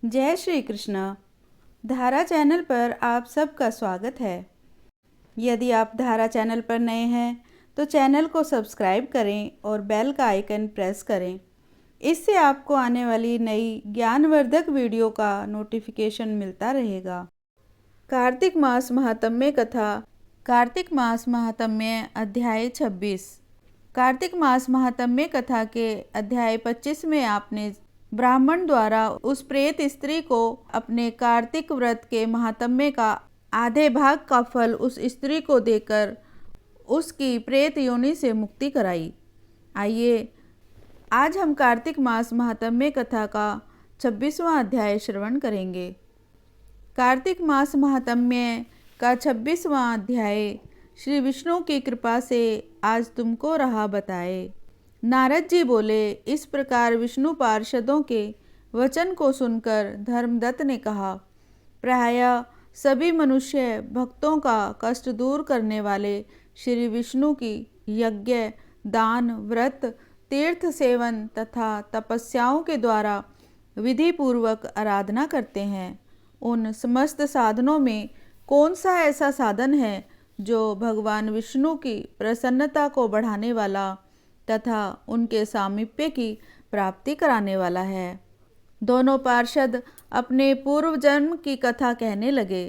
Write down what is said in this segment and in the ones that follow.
जय श्री कृष्ण। धारा चैनल पर आप सबका स्वागत है। यदि आप धारा चैनल पर नए हैं तो चैनल को सब्सक्राइब करें और बेल का आइकन प्रेस करें। इससे आपको आने वाली नई ज्ञानवर्धक वीडियो का नोटिफिकेशन मिलता रहेगा। कार्तिक मास महात्म्य कथा। कार्तिक मास महात्म्य अध्याय 26। कार्तिक मास महात्म्य कथा के अध्याय 25 में आपने ब्राह्मण द्वारा उस प्रेत स्त्री को अपने कार्तिक व्रत के महात्म्य का आधे भाग का फल उस स्त्री को देकर उसकी प्रेत योनि से मुक्ति कराई। आइए आज हम कार्तिक मास महात्म्य कथा का 26वां अध्याय श्रवण करेंगे। कार्तिक मास महात्म्य का 26वां अध्याय श्री विष्णु की कृपा से आज तुमको रहा बताए। नारद जी बोले, इस प्रकार विष्णु पार्षदों के वचन को सुनकर धर्मदत्त ने कहा, प्रायः सभी मनुष्य भक्तों का कष्ट दूर करने वाले श्री विष्णु की यज्ञ, दान, व्रत, तीर्थ सेवन तथा तपस्याओं के द्वारा विधि पूर्वक आराधना करते हैं। उन समस्त साधनों में कौन सा ऐसा साधन है जो भगवान विष्णु की प्रसन्नता को बढ़ाने वाला तथा उनके सामीप्य की प्राप्ति कराने वाला है। दोनों पार्षद अपने पूर्व जन्म की कथा कहने लगे।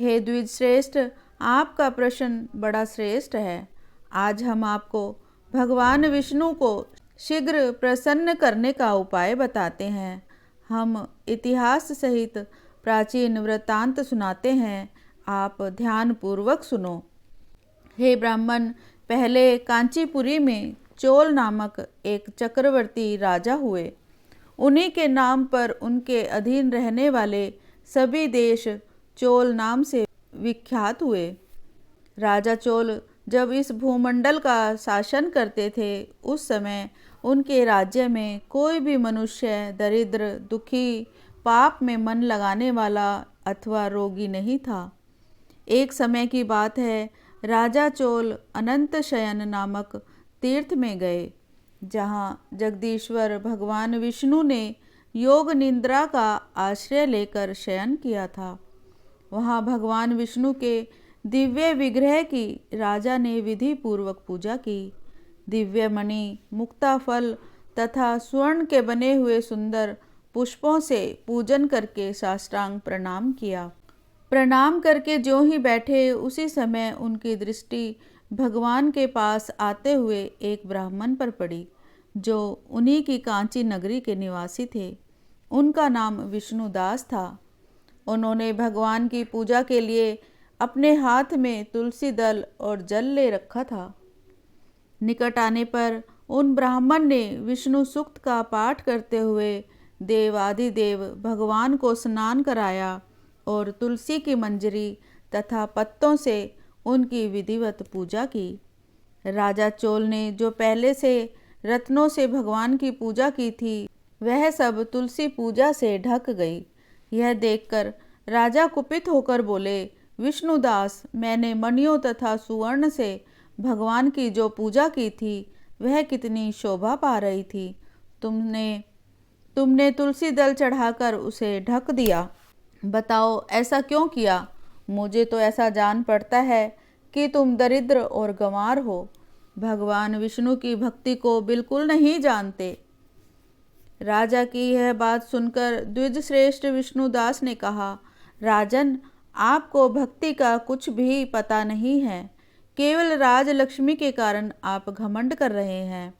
हे द्विज श्रेष्ठ, आपका प्रश्न बड़ा श्रेष्ठ है। आज हम आपको भगवान विष्णु को शीघ्र प्रसन्न करने का उपाय बताते हैं। हम इतिहास सहित प्राचीन वृत्तांत सुनाते हैं, आप ध्यान पूर्वक सुनो। हे ब्राह्मण, पहले कांचीपुरी में चोल नामक एक चक्रवर्ती राजा हुए। उन्हीं के नाम पर उनके अधीन रहने वाले सभी देश चोल नाम से विख्यात हुए। राजा चोल जब इस भूमंडल का शासन करते थे, उस समय उनके राज्य में कोई भी मनुष्य दरिद्र, दुखी, पाप में मन लगाने वाला अथवा रोगी नहीं था। एक समय की बात है, राजा चोल अनंत शयन नामक तीर्थ में गए, जहाँ जगदीश्वर भगवान विष्णु ने योग निद्रा का आश्रय लेकर शयन किया था। वहाँ भगवान विष्णु के दिव्य विग्रह की राजा ने विधि पूर्वक पूजा की। दिव्य मणि, मुक्ता फल तथा स्वर्ण के बने हुए सुंदर पुष्पों से पूजन करके साष्टांग प्रणाम किया। प्रणाम करके ज्यों ही बैठे, उसी समय उनकी दृष्टि भगवान के पास आते हुए एक ब्राह्मण पर पड़ी, जो उन्हीं की कांची नगरी के निवासी थे। उनका नाम विष्णुदास था। उन्होंने भगवान की पूजा के लिए अपने हाथ में तुलसी दल और जल ले रखा था। निकट आने पर उन ब्राह्मण ने विष्णु सूक्त का पाठ करते हुए देवादिदेव भगवान को स्नान कराया और तुलसी की मंजरी तथा पत्तों से उनकी विधिवत पूजा की। राजा चोल ने जो पहले से रत्नों से भगवान की पूजा की थी, वह सब तुलसी पूजा से ढक गई। यह देखकर राजा कुपित होकर बोले, विष्णुदास, मैंने मणियों तथा सुवर्ण से भगवान की जो पूजा की थी, वह कितनी शोभा पा रही थी। तुमने तुलसी दल चढ़ाकर उसे ढक दिया। बताओ, ऐसा क्यों किया? मुझे तो ऐसा जान पड़ता है कि तुम दरिद्र और गंवार हो, भगवान विष्णु की भक्ति को बिल्कुल नहीं जानते। राजा की यह बात सुनकर द्विज श्रेष्ठ विष्णुदास ने कहा, राजन, आपको भक्ति का कुछ भी पता नहीं है। केवल राजलक्ष्मी के कारण आप घमंड कर रहे हैं।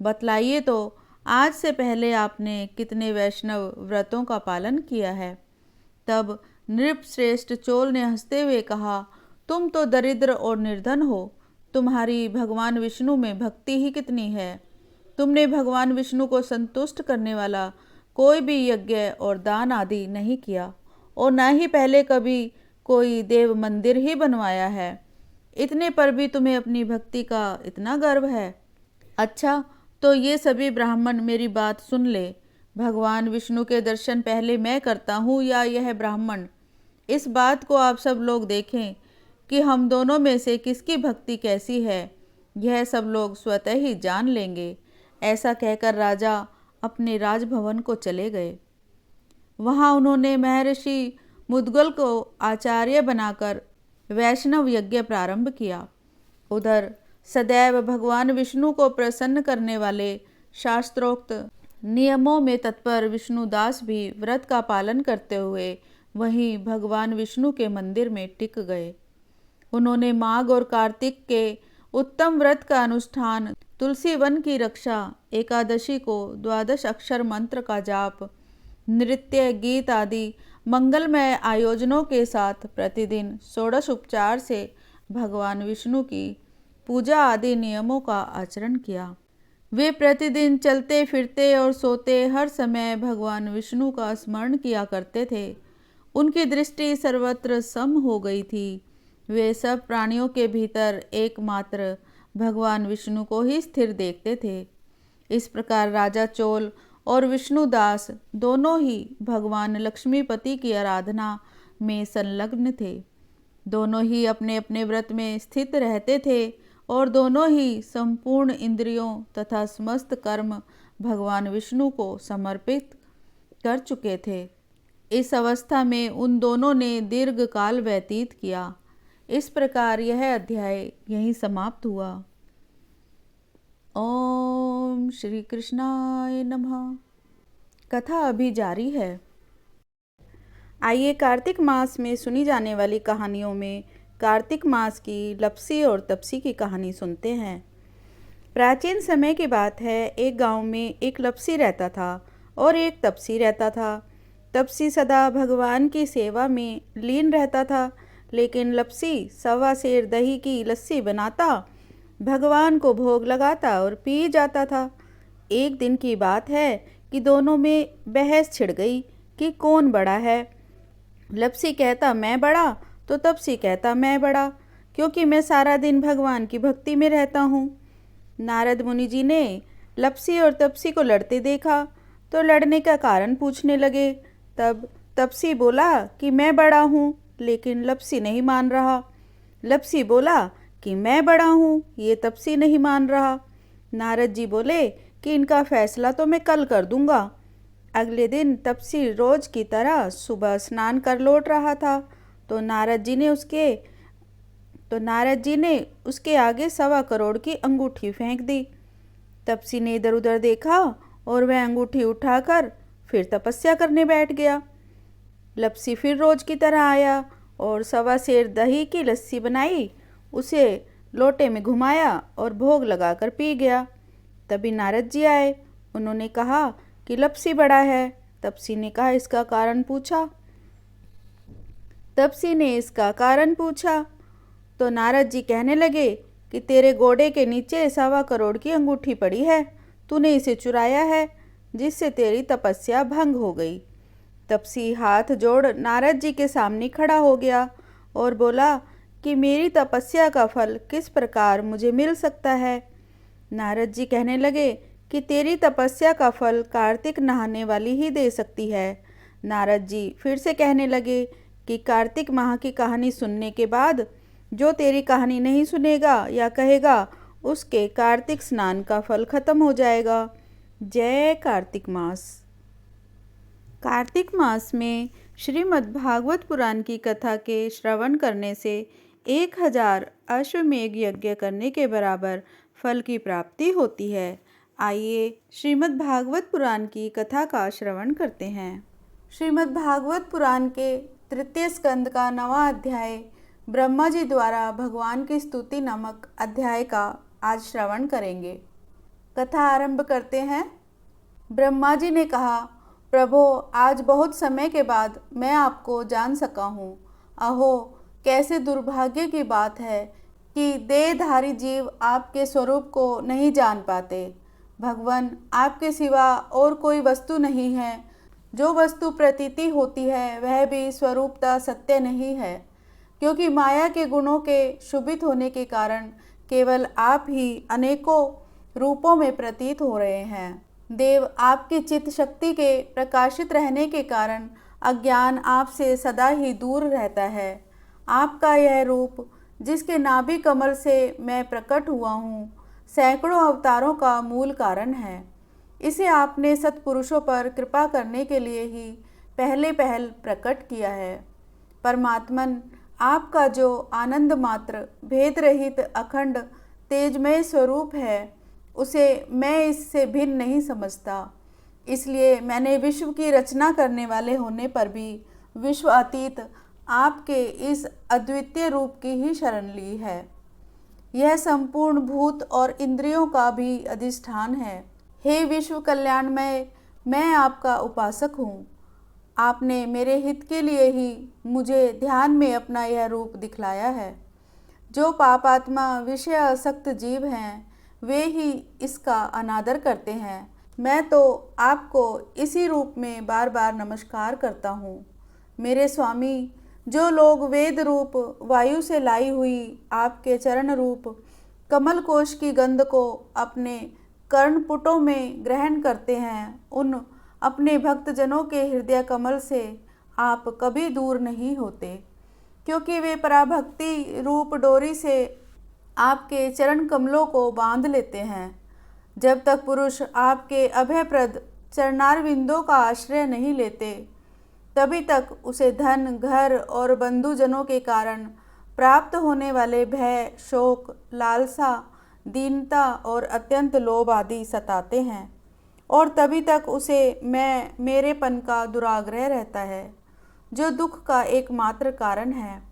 बतलाइए तो, आज से पहले आपने कितने वैष्णव व्रतों का पालन किया है? तब नृप श्रेष्ठ चोल ने हंसते हुए कहा, तुम तो दरिद्र और निर्धन हो, तुम्हारी भगवान विष्णु में भक्ति ही कितनी है। तुमने भगवान विष्णु को संतुष्ट करने वाला कोई भी यज्ञ और दान आदि नहीं किया, और न ही पहले कभी कोई देव मंदिर ही बनवाया है। इतने पर भी तुम्हें अपनी भक्ति का इतना गर्व है। अच्छा, तो ये सभी ब्राह्मण मेरी बात सुन ले। भगवान विष्णु के दर्शन पहले मैं करता हूँ या यह ब्राह्मण? इस बात को आप सब लोग देखें कि हम दोनों में से किसकी भक्ति कैसी है, यह सब लोग स्वतः ही जान लेंगे। ऐसा कहकर राजा अपने राजभवन को चले गए। वहाँ उन्होंने महर्षि मुद्गल को आचार्य बनाकर वैष्णव यज्ञ प्रारंभ किया। उधर सदैव भगवान विष्णु को प्रसन्न करने वाले शास्त्रोक्त नियमों में तत्पर विष्णुदास भी व्रत का पालन करते हुए वहीं भगवान विष्णु के मंदिर में टिक गए। उन्होंने माघ और कार्तिक के उत्तम व्रत का अनुष्ठान, तुलसी वन की रक्षा, एकादशी को 12 अक्षर मंत्र का जाप, नृत्य गीत आदि मंगलमय आयोजनों के साथ प्रतिदिन षोडश उपचार से भगवान विष्णु की पूजा आदि नियमों का आचरण किया। वे प्रतिदिन चलते फिरते और सोते हर समय भगवान विष्णु का स्मरण किया करते थे। उनकी दृष्टि सर्वत्र सम हो गई थी। वे सब प्राणियों के भीतर एकमात्र भगवान विष्णु को ही स्थिर देखते थे। इस प्रकार राजा चोल और विष्णुदास दोनों ही भगवान लक्ष्मीपति की आराधना में संलग्न थे। दोनों ही अपने अपने व्रत में स्थित रहते थे और दोनों ही संपूर्ण इंद्रियों तथा समस्त कर्म भगवान विष्णु को समर्पित कर चुके थे। इस अवस्था में उन दोनों ने दीर्घ काल व्यतीत किया। इस प्रकार यह अध्याय यहीं समाप्त हुआ। ओम श्री कृष्णाय नमः। कथा अभी जारी है। आइए कार्तिक मास में सुनी जाने वाली कहानियों में कार्तिक मास की लपसी और तपसी की कहानी सुनते हैं। प्राचीन समय की बात है। एक गांव में एक लपसी रहता था और एक तपसी रहता था। तपसी सदा भगवान की सेवा में लीन रहता था, लेकिन लपसी 1.25 सेर दही की लस्सी बनाता, भगवान को भोग लगाता और पी जाता था। एक दिन की बात है कि दोनों में बहस छिड़ गई कि कौन बड़ा है। लपसी कहता मैं बड़ा, तो तपसी कहता मैं बड़ा, क्योंकि मैं सारा दिन भगवान की भक्ति में रहता हूँ। नारद मुनि जी ने लपसी और तपसी को लड़ते देखा तो लड़ने का कारण पूछने लगे। तब तपसी बोला कि मैं बड़ा हूँ, लेकिन लपसी नहीं मान रहा। लपसी बोला कि मैं बड़ा हूँ, ये तपसी नहीं मान रहा। नारद जी बोले कि इनका फैसला तो मैं कल कर दूंगा। अगले दिन तपसी रोज की तरह सुबह स्नान कर लौट रहा था तो नारद जी ने उसके आगे 1.25 करोड़ की अंगूठी फेंक दी। तपसी ने इधर उधर देखा और वह अंगूठी उठाकर फिर तपस्या करने बैठ गया। लपसी फिर रोज की तरह आया और 1.25 सेर दही की लस्सी बनाई, उसे लोटे में घुमाया और भोग लगाकर पी गया। तभी नारद जी आए। उन्होंने कहा कि लपसी बड़ा है। तपसी ने कहा इसका कारण पूछा। तपसी ने इसका कारण पूछा तो नारद जी कहने लगे कि तेरे गोडे के नीचे 1.25 करोड़ की अंगूठी पड़ी है, तूने इसे चुराया है, जिससे तेरी तपस्या भंग हो गई। तपसी हाथ जोड़ नारद जी के सामने खड़ा हो गया और बोला कि मेरी तपस्या का फल किस प्रकार मुझे मिल सकता है। नारद जी कहने लगे कि तेरी तपस्या का फल कार्तिक नहाने वाली ही दे सकती है। नारद जी फिर से कहने लगे कि कार्तिक माह की कहानी सुनने के बाद जो तेरी कहानी नहीं सुनेगा या कहेगा, उसके कार्तिक स्नान का फल खत्म हो जाएगा। जय कार्तिक मास। कार्तिक मास में श्रीमद् भागवत पुराण की कथा के श्रवण करने से 1000 अश्वमेघ यज्ञ करने के बराबर फल की प्राप्ति होती है। आइए श्रीमद् भागवत पुराण की कथा का श्रवण करते हैं। श्रीमद् भागवत पुराण के 3 स्कंद का 9वां अध्याय ब्रह्मा जी द्वारा भगवान की स्तुति नामक अध्याय का आज श्रवण करेंगे। कथा आरंभ करते हैं। ब्रह्मा जी ने कहा, प्रभो, आज बहुत समय के बाद मैं आपको जान सका हूँ। अहो, कैसे दुर्भाग्य की बात है कि देहधारी जीव आपके स्वरूप को नहीं जान पाते। भगवान, आपके सिवा और कोई वस्तु नहीं है। जो वस्तु प्रतीति होती है वह भी स्वरूपतः सत्य नहीं है, क्योंकि माया के गुणों के शुभित होने के कारण केवल आप ही अनेकों रूपों में प्रतीत हो रहे हैं। देव, आपकी चित्त शक्ति के प्रकाशित रहने के कारण अज्ञान आपसे सदा ही दूर रहता है। आपका यह रूप, जिसके नाभि कमल से मैं प्रकट हुआ हूँ, सैकड़ों अवतारों का मूल कारण है। इसे आपने सत्पुरुषों पर कृपा करने के लिए ही पहले पहल प्रकट किया है। परमात्मन आपका जो आनंद मात्र भेद रहित अखंड तेजमय स्वरूप है, उसे मैं इससे भिन्न नहीं समझता। इसलिए मैंने विश्व की रचना करने वाले होने पर भी विश्व अतीत आपके इस अद्वितीय रूप की ही शरण ली है। यह संपूर्ण भूत और इंद्रियों का भी अधिष्ठान है। हे विश्व कल्याणमय, मैं आपका उपासक हूँ। आपने मेरे हित के लिए ही मुझे ध्यान में अपना यह रूप दिखलाया है। जो पापात्मा विषय आसक्त जीव हैं, वे ही इसका अनादर करते हैं। मैं तो आपको इसी रूप में बार बार नमस्कार करता हूँ। मेरे स्वामी, जो लोग वेद रूप वायु से लाई हुई आपके चरण रूप कमल कोश की गंध को अपने कर्णपुटों में ग्रहण करते हैं, उन अपने भक्तजनों के हृदय कमल से आप कभी दूर नहीं होते, क्योंकि वे पराभक्ति रूप डोरी से आपके चरण कमलों को बांध लेते हैं। जब तक पुरुष आपके अभयप्रद चरणारविंदों का आश्रय नहीं लेते, तभी तक उसे धन, घर और बंधुजनों के कारण प्राप्त होने वाले भय, शोक, लालसा, दीनता और अत्यंत लोभ आदि सताते हैं, और तभी तक उसे मेरेपन का दुराग्रह रहता है, जो दुख का एकमात्र कारण है।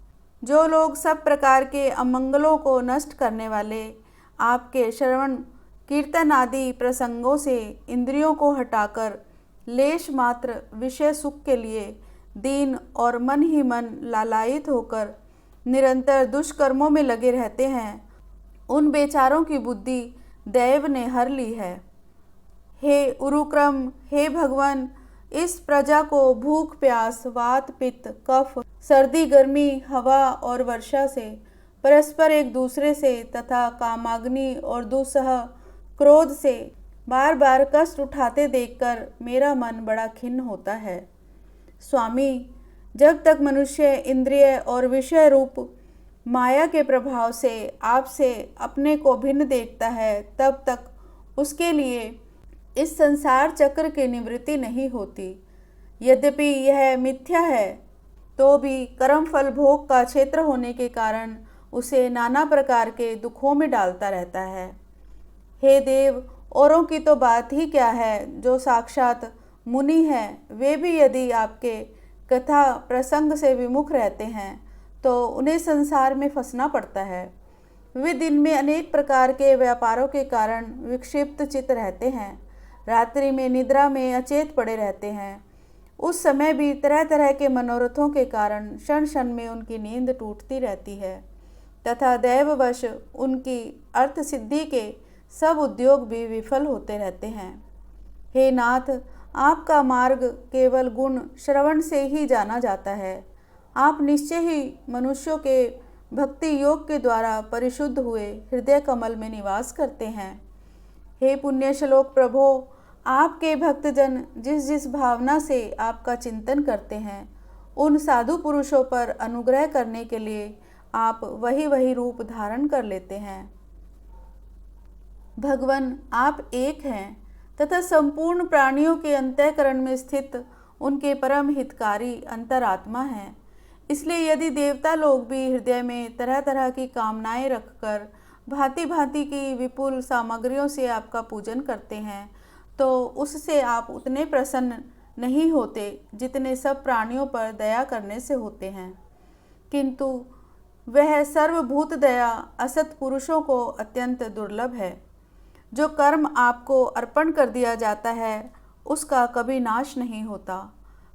जो लोग सब प्रकार के अमंगलों को नष्ट करने वाले आपके श्रवण कीर्तन आदि प्रसंगों से इंद्रियों को हटाकर लेश मात्र विषय सुख के लिए दीन और मन ही मन लालायित होकर निरंतर दुष्कर्मों में लगे रहते हैं, उन बेचारों की बुद्धि दैव ने हर ली है। हे उरुक्रम, हे भगवान, इस प्रजा को भूख, प्यास, वात, पित्त, कफ, सर्दी, गर्मी, हवा और वर्षा से परस्पर एक दूसरे से तथा कामाग्नि और दुस्सह क्रोध से बार बार कष्ट उठाते देखकर मेरा मन बड़ा खिन्न होता है। स्वामी, जब तक मनुष्य इंद्रिय और विषय रूप माया के प्रभाव से आपसे अपने को भिन्न देखता है, तब तक उसके लिए इस संसार चक्र की निवृत्ति नहीं होती। यद्यपि यह मिथ्या है, तो भी कर्म फल भोग का क्षेत्र होने के कारण उसे नाना प्रकार के दुखों में डालता रहता है। हे देव, औरों की तो बात ही क्या है, जो साक्षात मुनि हैं, वे भी यदि आपके कथा प्रसंग से विमुख रहते हैं तो उन्हें संसार में फंसना पड़ता है। वे दिन में अनेक प्रकार के व्यापारों के कारण विक्षिप्त चित्त रहते हैं, रात्रि में निद्रा में अचेत पड़े रहते हैं। उस समय भी तरह तरह के मनोरथों के कारण क्षण क्षण में उनकी नींद टूटती रहती है तथा दैववश उनकी अर्थ सिद्धि के सब उद्योग भी विफल होते रहते हैं। हे नाथ, आपका मार्ग केवल गुण श्रवण से ही जाना जाता है। आप निश्चय ही मनुष्यों के भक्ति योग के द्वारा परिशुद्ध हुए हृदय कमल में निवास करते हैं। हे पुण्यश्लोक प्रभो, आपके भक्तजन जिस जिस भावना से आपका चिंतन करते हैं, उन साधु पुरुषों पर अनुग्रह करने के लिए आप वही वही रूप धारण कर लेते हैं। भगवान, आप एक हैं तथा संपूर्ण प्राणियों के अंतःकरण में स्थित उनके परम हितकारी अंतरात्मा हैं। इसलिए यदि देवता लोग भी हृदय में तरह तरह की कामनाएं रखकर भांति भांति की विपुल सामग्रियों से आपका पूजन करते हैं, तो उससे आप उतने प्रसन्न नहीं होते जितने सब प्राणियों पर दया करने से होते हैं। किंतु वह सर्वभूत दया असत पुरुषों को अत्यंत दुर्लभ है। जो कर्म आपको अर्पण कर दिया जाता है, उसका कभी नाश नहीं होता,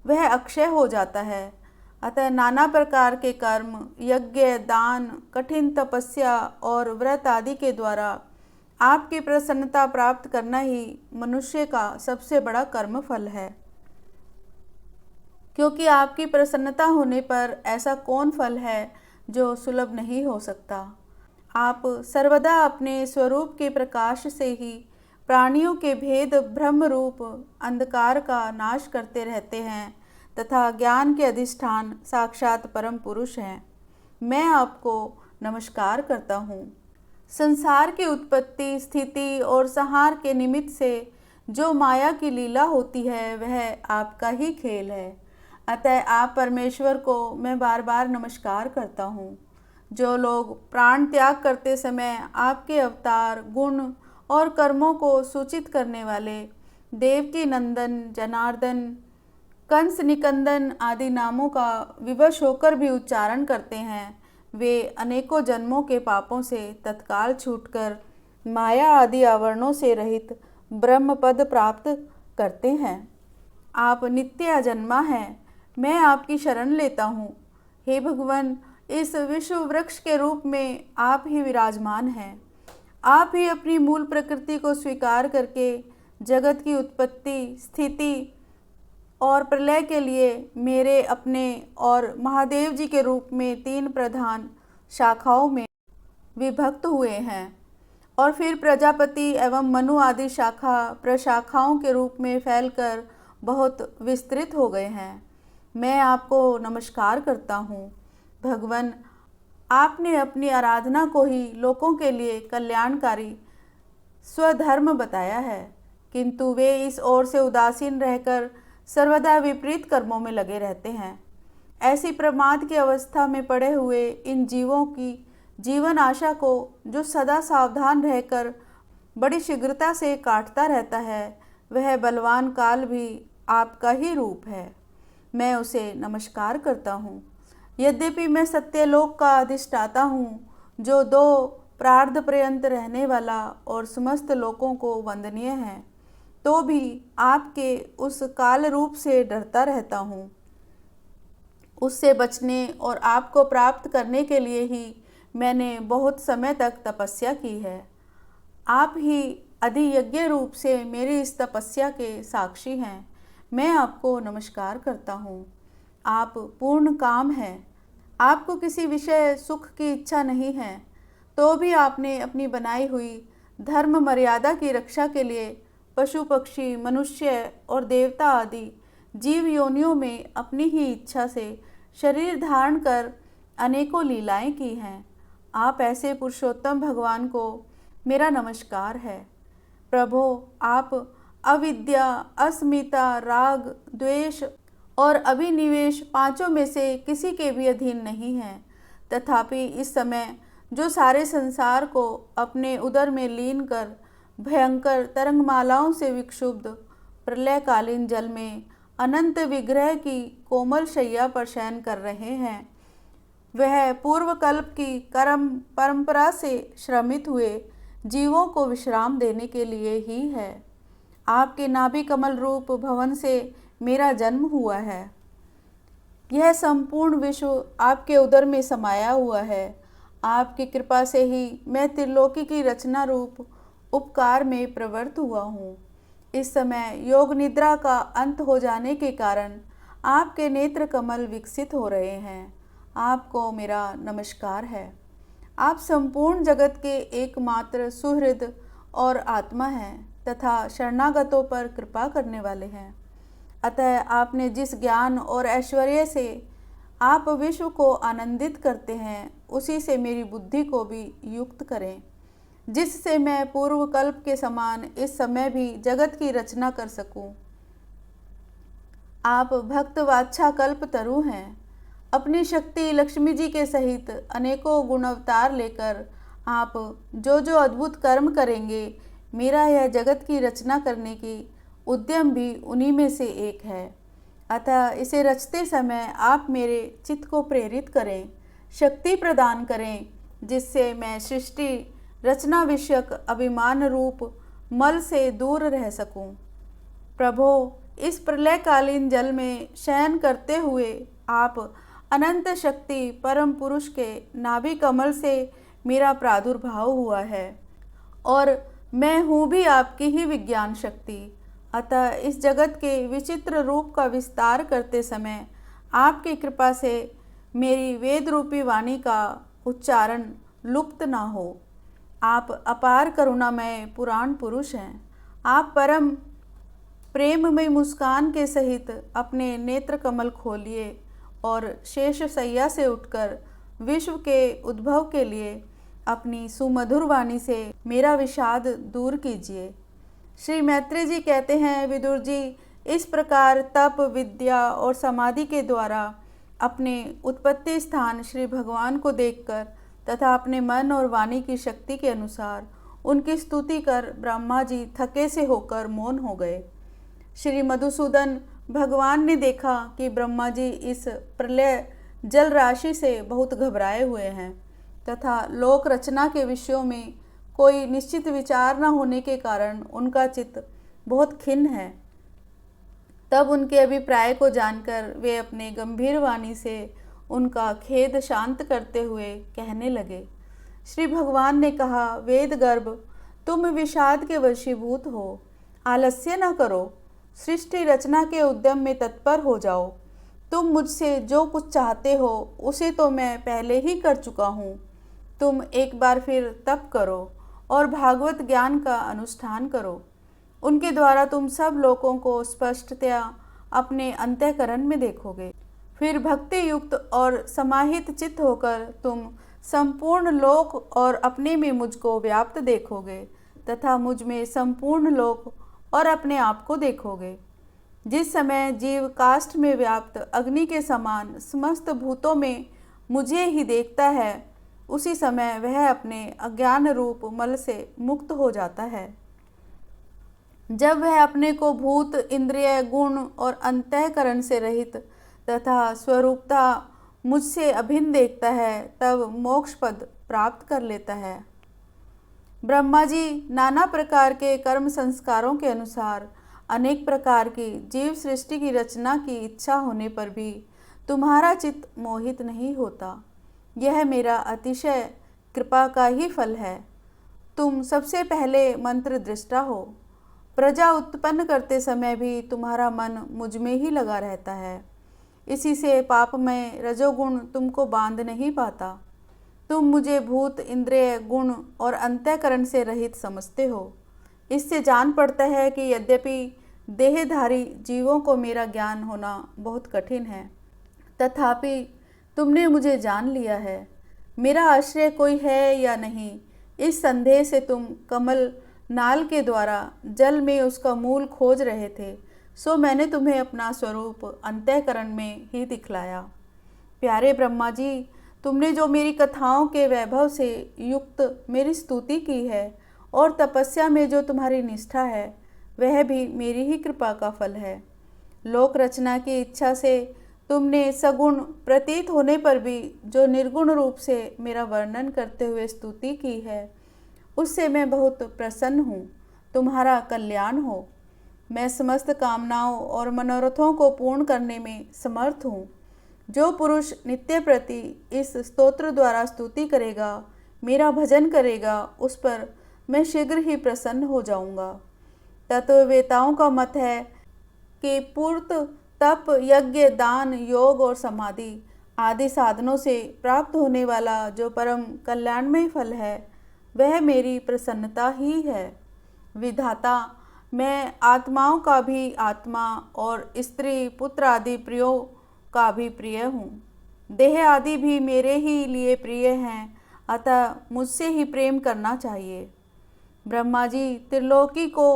वह अक्षय हो जाता है। अतः नाना प्रकार के कर्म, यज्ञ, दान, कठिन तपस्या और व्रत आदि के द्वारा आपकी प्रसन्नता प्राप्त करना ही मनुष्य का सबसे बड़ा कर्म फल है। क्योंकि आपकी प्रसन्नता होने पर ऐसा कौन फल है जो सुलभ नहीं हो सकता। आप सर्वदा अपने स्वरूप के प्रकाश से ही प्राणियों के भेद ब्रह्म रूप अंधकार का नाश करते रहते हैं तथा ज्ञान के अधिष्ठान साक्षात परम पुरुष हैं। मैं आपको नमस्कार करता हूँ। संसार की उत्पत्ति, स्थिति और संहार के निमित्त से जो माया की लीला होती है, वह आपका ही खेल है। अतः आप परमेश्वर को मैं बार बार नमस्कार करता हूँ। जो लोग प्राण त्याग करते समय आपके अवतार, गुण और कर्मों को सूचित करने वाले देवकी नंदन, जनार्दन, कंस निकंदन आदि नामों का विवश होकर भी उच्चारण करते हैं, वे अनेकों जन्मों के पापों से तत्काल छूटकर माया आदि आवरणों से रहित ब्रह्म पद प्राप्त करते हैं। आप नित्य अजन्मा हैं, मैं आपकी शरण लेता हूँ। हे भगवान, इस विश्व वृक्ष के रूप में आप ही विराजमान हैं। आप ही अपनी मूल प्रकृति को स्वीकार करके जगत की उत्पत्ति, स्थिति और प्रलय के लिए मेरे अपने और महादेव जी के रूप में 3 प्रधान शाखाओं में विभक्त हुए हैं और फिर प्रजापति एवं मनु आदि शाखा प्रशाखाओं के रूप में फैलकर बहुत विस्तृत हो गए हैं। मैं आपको नमस्कार करता हूँ। भगवान, आपने अपनी आराधना को ही लोगों के लिए कल्याणकारी स्वधर्म बताया है, किंतु वे इस ओर से उदासीन रहकर सर्वदा विपरीत कर्मों में लगे रहते हैं। ऐसी प्रमाद की अवस्था में पड़े हुए इन जीवों की जीवन आशा को जो सदा सावधान रहकर बड़ी शीघ्रता से काटता रहता है, वह बलवान काल भी आपका ही रूप है। मैं उसे नमस्कार करता हूँ। यद्यपि मैं सत्यलोक का अधिष्ठाता हूँ, जो 2 प्रार्ध पर्यंत रहने वाला और समस्त लोकों को वंदनीय है, तो भी आपके उस काल रूप से डरता रहता हूँ। उससे बचने और आपको प्राप्त करने के लिए ही मैंने बहुत समय तक तपस्या की है। आप ही अधियज्ञ रूप से मेरी इस तपस्या के साक्षी हैं। मैं आपको नमस्कार करता हूँ। आप पूर्ण काम हैं। आपको किसी विषय सुख की इच्छा नहीं है, तो भी आपने अपनी बनाई हुई धर्म मर्यादा की रक्षा के लिए पशु पक्षी, मनुष्य और देवता आदि जीव योनियों में अपनी ही इच्छा से शरीर धारण कर अनेकों लीलाएं की हैं। आप ऐसे पुरुषोत्तम भगवान को मेरा नमस्कार है। प्रभो, आप अविद्या, अस्मिता, राग, द्वेष और अभिनिवेश 5 में से किसी के भी अधीन नहीं हैं। तथापि इस समय जो सारे संसार को अपने उदर में लीन कर भयंकर तरंगमालाओं से विक्षुब्ध प्रलयकालीन जल में अनंत विग्रह की कोमल शैया पर शयन कर रहे हैं, वह पूर्व कल्प की कर्म परंपरा से श्रमित हुए जीवों को विश्राम देने के लिए ही है। आपके नाभि कमल रूप भवन से मेरा जन्म हुआ है। यह संपूर्ण विश्व आपके उदर में समाया हुआ है। आपकी कृपा से ही मैं त्रिलोकी की रचना रूप उपकार में प्रवृत्त हुआ हूँ। इस समय योग निद्रा का अंत हो जाने के कारण आपके नेत्र कमल विकसित हो रहे हैं। आपको मेरा नमस्कार है। आप संपूर्ण जगत के एकमात्र सुहृद और आत्मा हैं तथा शरणागतों पर कृपा करने वाले हैं। अतः आपने जिस ज्ञान और ऐश्वर्य से आप विश्व को आनंदित करते हैं, उसी से मेरी बुद्धि को भी युक्त करें, जिससे मैं पूर्व कल्प के समान इस समय भी जगत की रचना कर सकूं। आप भक्त वाच्छा कल्प तरु हैं। अपनी शक्ति लक्ष्मी जी के सहित अनेकों गुण अवतार लेकर आप जो जो अद्भुत कर्म करेंगे, मेरा यह जगत की रचना करने की उद्यम भी उन्हीं में से एक है। अतः इसे रचते समय आप मेरे चित्त को प्रेरित करें, शक्ति प्रदान करें, जिससे मैं सृष्टि रचना विषयक अभिमान रूप मल से दूर रह सकूं। प्रभो, इस प्रलयकालीन जल में शयन करते हुए आप अनंत शक्ति परम पुरुष के नाभि कमल से मेरा प्रादुर्भाव हुआ है और मैं हूँ भी आपकी ही विज्ञान शक्ति। अतः इस जगत के विचित्र रूप का विस्तार करते समय आपकी कृपा से मेरी वेद रूपी वाणी का उच्चारण लुप्त ना हो। आप अपार करुणामय पुराण पुरुष हैं। आप परम प्रेममय मुस्कान के सहित अपने नेत्र कमल खोलिए और शेष सैया से उठकर विश्व के उद्भव के लिए अपनी सुमधुर वाणी से मेरा विषाद दूर कीजिए। श्री मैत्री जी कहते हैं, विदुर जी, इस प्रकार तप, विद्या और समाधि के द्वारा अपने उत्पत्ति स्थान श्री भगवान को देखकर तथा अपने मन और वाणी की शक्ति के अनुसार उनकी स्तुति कर ब्रह्मा जी थके से होकर मौन हो गए। श्री मधुसूदन, भगवान ने देखा कि ब्रह्मा जी इस प्रलय जल राशि से बहुत घबराए हुए हैं तथा लोक रचना के विषयों में कोई निश्चित विचार न होने के कारण उनका चित्त बहुत खिन्न है। तब उनके अभिप्राय को जानकर वे अपने गंभीर वाणी से उनका खेद शांत करते हुए कहने लगे। श्री भगवान ने कहा, वेद गर्भ, तुम विषाद के वशीभूत हो, आलस्य न करो, सृष्टि रचना के उद्यम में तत्पर हो जाओ। तुम मुझसे जो कुछ चाहते हो उसे तो मैं पहले ही कर चुका हूँ। तुम एक बार फिर तप करो और भागवत ज्ञान का अनुष्ठान करो। उनके द्वारा तुम सब लोगों को स्पष्टतया अपने अंतःकरण में देखोगे। फिर भक्ति युक्त और समाहित चित्त होकर तुम संपूर्ण लोक और अपने में मुझको व्याप्त देखोगे तथा मुझ में संपूर्ण लोक और अपने आप को देखोगे। जिस समय जीव काष्ठ में व्याप्त अग्नि के समान समस्त भूतों में मुझे ही देखता है, उसी समय वह अपने अज्ञान रूप मल से मुक्त हो जाता है। जब वह अपने को भूत, इंद्रिय, गुण और अंतःकरण से रहित तथा स्वरूपता मुझसे अभिन्न देखता है, तब मोक्ष पद प्राप्त कर लेता है। ब्रह्मा जी नाना प्रकार के कर्म संस्कारों के अनुसार अनेक प्रकार की जीव सृष्टि की रचना की इच्छा होने पर भी तुम्हारा चित्त मोहित नहीं होता। यह मेरा अतिशय कृपा का ही फल है। तुम सबसे पहले मंत्र दृष्टा हो। प्रजा उत्पन्न करते समय भी तुम्हारा मन मुझ में ही लगा रहता है। इसी से पापमय रजोगुण तुमको बांध नहीं पाता। तुम मुझे भूत, इंद्रिय, गुण और अंतःकरण से रहित समझते हो। इससे जान पड़ता है कि यद्यपि देहधारी जीवों को मेरा ज्ञान होना बहुत कठिन है, तथापि तुमने मुझे जान लिया है। मेरा आश्रय कोई है या नहीं, इस संदेह से तुम कमल नाल के द्वारा जल में उसका मूल खोज रहे थे, सो मैंने तुम्हें अपना स्वरूप अंतःकरण में ही दिखलाया। प्यारे ब्रह्मा जी, तुमने जो मेरी कथाओं के वैभव से युक्त मेरी स्तुति की है और तपस्या में जो तुम्हारी निष्ठा है, वह भी मेरी ही कृपा का फल है। लोक रचना की इच्छा से तुमने सगुण प्रतीत होने पर भी जो निर्गुण रूप से मेरा वर्णन करते हुए स्तुति की है, उससे मैं बहुत प्रसन्न हूँ। तुम्हारा कल्याण हो। मैं समस्त कामनाओं और मनोरथों को पूर्ण करने में समर्थ हूँ। जो पुरुष नित्य प्रति इस स्तोत्र द्वारा स्तुति करेगा, मेरा भजन करेगा, उस पर मैं शीघ्र ही प्रसन्न हो जाऊंगा। तत्ववेताओं का मत है कि पूर्त, तप, यज्ञ, दान, योग और समाधि आदि साधनों से प्राप्त होने वाला जो परम कल्याणमय फल है, वह मेरी प्रसन्नता ही है। विधाता, मैं आत्माओं का भी आत्मा और स्त्री, पुत्र आदि प्रियों का भी प्रिय हूँ। देह आदि भी मेरे ही लिए प्रिय हैं, अतः मुझसे ही प्रेम करना चाहिए। ब्रह्मा जी, त्रिलोकी को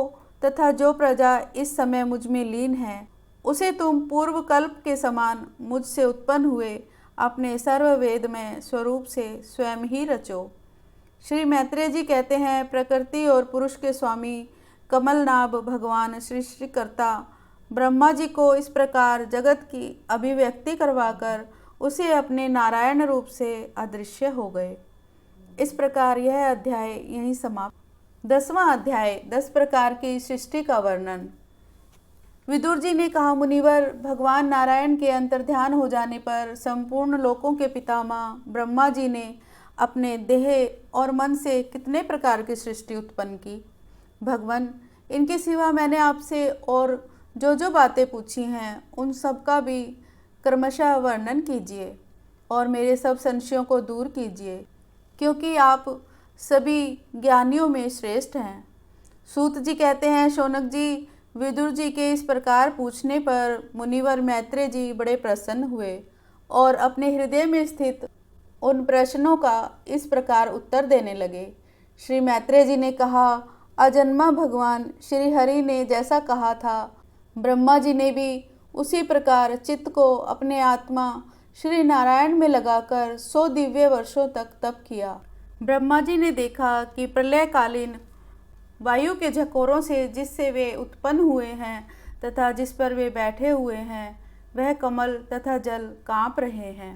तथा जो प्रजा इस समय मुझ में लीन है, उसे तुम पूर्व कल्प के समान मुझसे उत्पन्न हुए अपने सर्ववेदमय स्वरूप से स्वयं ही रचो। श्री मैत्रेय जी कहते हैं, प्रकृति और पुरुष के स्वामी कमलनाभ भगवान सृष्टिकर्ता ब्रह्मा जी को इस प्रकार जगत की अभिव्यक्ति करवाकर उसे अपने नारायण रूप से अदृश्य हो गए। इस प्रकार यह अध्याय यहीं समाप्त। 10वां अध्याय, 10 प्रकार की सृष्टि का वर्णन। विदुर जी ने कहा, मुनिवर, भगवान नारायण के अंतर्ध्यान हो जाने पर संपूर्ण लोकों के पितामह ब्रह्मा जी ने अपने देह और मन से कितने प्रकार की सृष्टि उत्पन्न की। भगवान, इनके सिवा मैंने आपसे और जो बातें पूछी हैं, उन सब का भी क्रमशः वर्णन कीजिए और मेरे सब संशयों को दूर कीजिए, क्योंकि आप सभी ज्ञानियों में श्रेष्ठ हैं। सूत जी कहते हैं, शौनक जी, विदुर जी के इस प्रकार पूछने पर मुनिवर मैत्रेय जी बड़े प्रसन्न हुए और अपने हृदय में स्थित उन प्रश्नों का इस प्रकार उत्तर देने लगे। श्री मैत्रेय जी ने कहा, अजन्मा भगवान श्री हरि ने जैसा कहा था, ब्रह्मा जी ने भी उसी प्रकार चित्त को अपने आत्मा श्री नारायण में लगाकर 100 दिव्य वर्षों तक तप किया। ब्रह्मा जी ने देखा कि प्रलयकालीन वायु के झकोरों से जिससे वे उत्पन्न हुए हैं तथा जिस पर वे बैठे हुए हैं, वह कमल तथा जल काँप रहे हैं।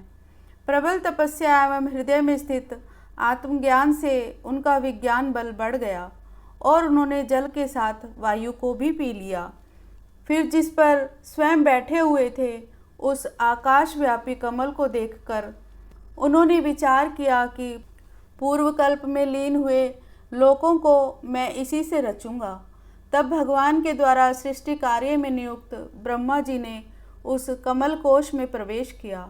प्रबल तपस्या एवं हृदय में स्थित आत्मज्ञान से उनका विज्ञान बल बढ़ गया और उन्होंने जल के साथ वायु को भी पी लिया। फिर जिस पर स्वयं बैठे हुए थे, उस आकाशव्यापी कमल को देखकर उन्होंने विचार किया कि पूर्व कल्प में लीन हुए लोकों को मैं इसी से रचूंगा। तब भगवान के द्वारा सृष्टि कार्य में नियुक्त ब्रह्मा जी ने उस कमल कोश में प्रवेश किया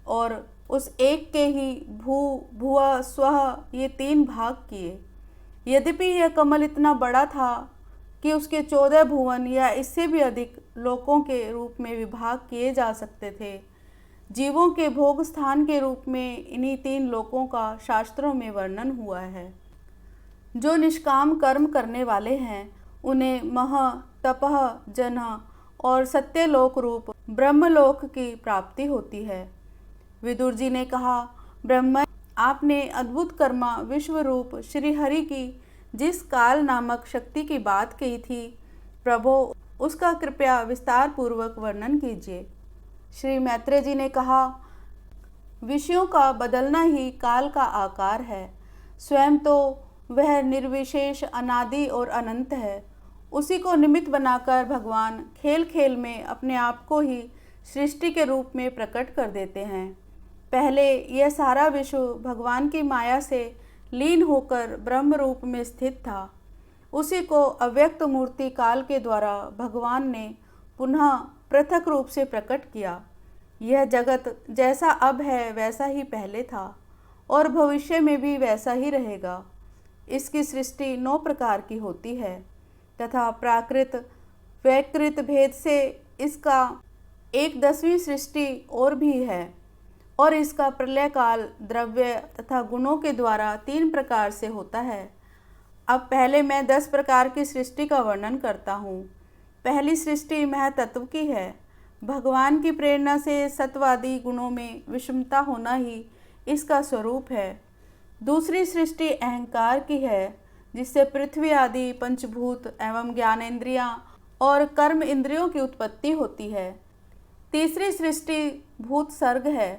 और उस एक के ही भू भुव स्वः ये 3 भाग किए। यद्यपि यह कमल इतना बड़ा था कि उसके 14 भुवन या इससे भी अधिक लोकों के रूप में विभाग किए जा सकते थे। जीवों के भोग स्थान के रूप में इन्हीं 3 लोकों का शास्त्रों में वर्णन हुआ है। जो निष्काम कर्म करने वाले हैं, उन्हें मह, तपः, जनः और सत्यलोक रूप ब्रह्मलोक की प्राप्ति होती है। विदुर जी ने कहा, ब्रह्मा, आपने अद्भुत कर्मा विश्व रूप श्री हरि की जिस काल नामक शक्ति की बात कही थी, प्रभो उसका कृपया विस्तार पूर्वक वर्णन कीजिए। श्री मैत्रेय जी ने कहा, विषयों का बदलना ही काल का आकार है। स्वयं तो वह निर्विशेष, अनादि और अनंत है। उसी को निमित्त बनाकर भगवान खेल खेल में अपने आप को ही सृष्टि के रूप में प्रकट कर देते हैं। पहले यह सारा विश्व भगवान की माया से लीन होकर ब्रह्म रूप में स्थित था। उसी को अव्यक्त मूर्ति काल के द्वारा भगवान ने पुनः पृथक रूप से प्रकट किया। यह जगत जैसा अब है वैसा ही पहले था और भविष्य में भी वैसा ही रहेगा। इसकी सृष्टि 9 प्रकार की होती है तथा प्राकृत वैकृत भेद से इसका 1/10वीं सृष्टि और भी है और इसका प्रलय काल द्रव्य तथा गुणों के द्वारा 3 प्रकार से होता है। अब पहले मैं 10 प्रकार की सृष्टि का वर्णन करता हूँ। पहली सृष्टि महतत्व की है। भगवान की प्रेरणा से सत्वादी गुणों में विषमता होना ही इसका स्वरूप है। दूसरी सृष्टि अहंकार की है, जिससे पृथ्वी आदि पंचभूत एवं ज्ञानेंद्रियां और कर्म इंद्रियों की उत्पत्ति होती है। तीसरी सृष्टि भूत सर्ग है,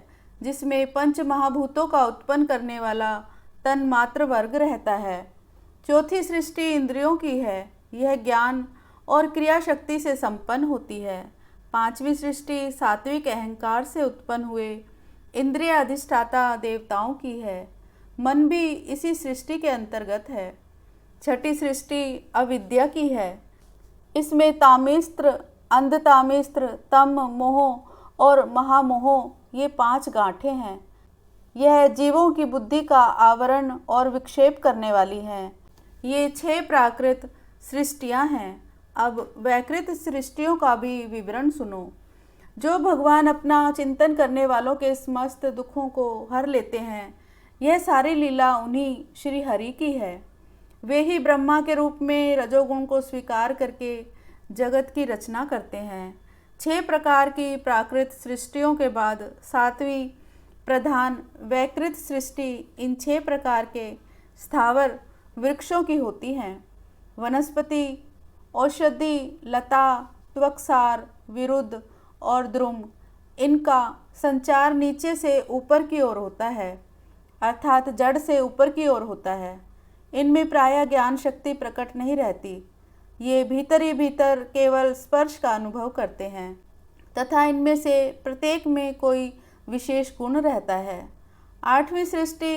जिसमें पंच महाभूतों का उत्पन्न करने वाला तन मात्र वर्ग रहता है। चौथी सृष्टि इंद्रियों की है, यह ज्ञान और क्रिया शक्ति से संपन्न होती है। पांचवी सृष्टि सात्विक अहंकार से उत्पन्न हुए इंद्रिय अधिष्ठाता देवताओं की है। मन भी इसी सृष्टि के अंतर्गत है। छठी सृष्टि अविद्या की है। इसमें तामेस्त्र, अंधतामेस्त्र, तम, मोह और महामोह ये 5 गांठें हैं। यह जीवों की बुद्धि का आवरण और विक्षेप करने वाली हैं। ये 6 प्राकृत सृष्टियां हैं। अब वैकृत सृष्टियों का भी विवरण सुनो। जो भगवान अपना चिंतन करने वालों के समस्त दुखों को हर लेते हैं, यह सारी लीला उन्हीं श्री हरि की है। वे ही ब्रह्मा के रूप में रजोगुण को स्वीकार करके जगत की रचना करते हैं। 6 प्रकार की प्राकृत सृष्टियों के बाद 7वीं प्रधान वैकृत सृष्टि इन 6 प्रकार के स्थावर वृक्षों की होती हैं। वनस्पति, औषधि, लता, त्वक्सार, विरुद्ध और द्रुम, इनका संचार नीचे से ऊपर की ओर होता है, अर्थात जड़ से ऊपर की ओर होता है। इनमें प्रायः ज्ञान शक्ति प्रकट नहीं रहती। ये भीतर ही भीतर केवल स्पर्श का अनुभव करते हैं तथा इनमें से प्रत्येक में कोई विशेष गुण रहता है। 8वीं सृष्टि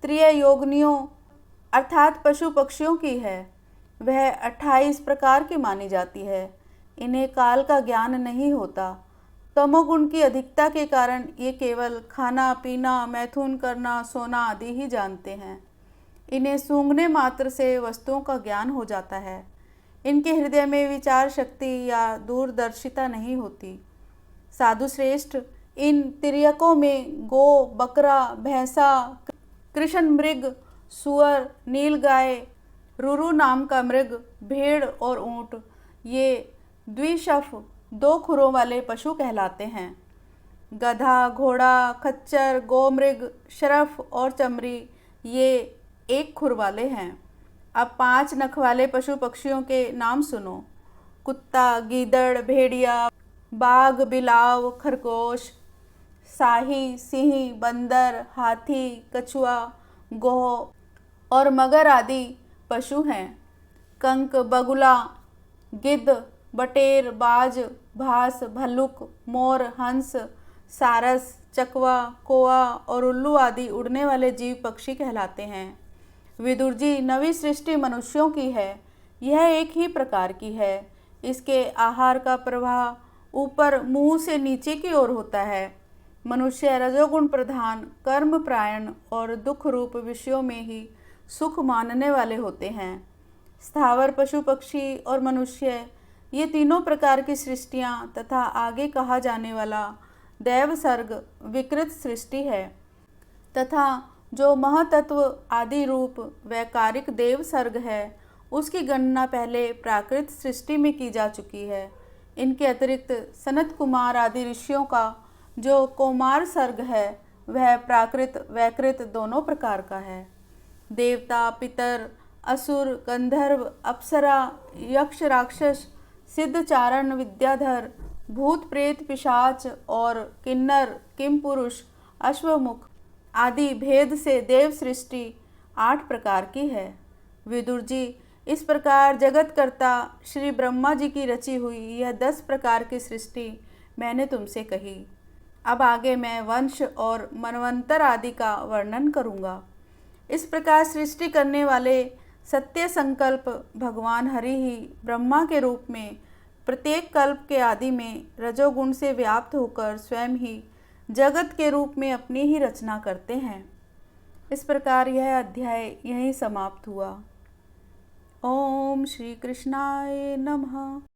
त्रिय योगिनियों अर्थात पशु पक्षियों की है। वह 28 प्रकार की मानी जाती है। इन्हें काल का ज्ञान नहीं होता। तमोगुण की अधिकता के कारण ये केवल खाना पीना, मैथुन करना, सोना आदि ही जानते हैं। इन्हें सूंघने मात्र से वस्तुओं का ज्ञान हो जाता है। इनके हृदय में विचार शक्ति या दूरदर्शिता नहीं होती। साधु श्रेष्ठ, इन तिर्यकों में गो, बकरा, भैंसा, कृष्ण मृग, सुअर, नील गाय, रुरु नाम का मृग, भेड़ और ऊँट, ये द्विशफ 2 खुरों वाले पशु कहलाते हैं। गधा, घोड़ा, खच्चर, गोमृग, शरफ और चमरी ये 1 खुर वाले हैं। अब 5 नख वाले पशु पक्षियों के नाम सुनो। कुत्ता, गीदड़, भेड़िया, बाघ, बिलाव, खरगोश, शाही, सिंह, बंदर, हाथी, कछुआ, गोह और मगर आदि पशु हैं। कंक, बगुला, गिद्ध, बटेर, बाज, भास, भल्लुक, मोर, हंस, सारस, चकवा, कौआ और उल्लू आदि उड़ने वाले जीव पक्षी कहलाते हैं। विदुर जी, नवी सृष्टि मनुष्यों की है। यह एक ही प्रकार की है। इसके आहार का प्रवाह ऊपर मुंह से नीचे की ओर होता है। मनुष्य रजोगुण प्रधान, कर्म प्रायण और दुख रूप विषयों में ही सुख मानने वाले होते हैं। स्थावर, पशु पक्षी और मनुष्य ये तीनों प्रकार की सृष्टियाँ तथा आगे कहा जाने वाला दैव सर्ग विकृत सृष्टि है तथा जो महतत्व आदि रूप वैकारिक देव सर्ग है उसकी गणना पहले प्राकृत सृष्टि में की जा चुकी है। इनके अतिरिक्त सनत कुमार आदि ऋषियों का जो कौमार सर्ग है वह प्राकृत वैकृत दोनों प्रकार का है। देवता, पितर, असुर, गंधर्व, अप्सरा, यक्ष, राक्षस, सिद्ध, चारण, विद्याधर, भूत, प्रेत, पिशाच और किन्नर, किमपुरुष, अश्वमुख आदि भेद से देव सृष्टि 8 प्रकार की है। विदुर जी, इस प्रकार जगतकर्ता श्री ब्रह्मा जी की रची हुई यह 10 प्रकार की सृष्टि मैंने तुमसे कही। अब आगे मैं वंश और मनवंतर आदि का वर्णन करूँगा। इस प्रकार सृष्टि करने वाले सत्य संकल्प भगवान हरि ही ब्रह्मा के रूप में प्रत्येक कल्प के आदि में रजोगुण से व्याप्त होकर स्वयं ही जगत के रूप में अपनी ही रचना करते हैं। इस प्रकार यह अध्याय यहीं समाप्त हुआ। ओम श्री कृष्णाय नमः।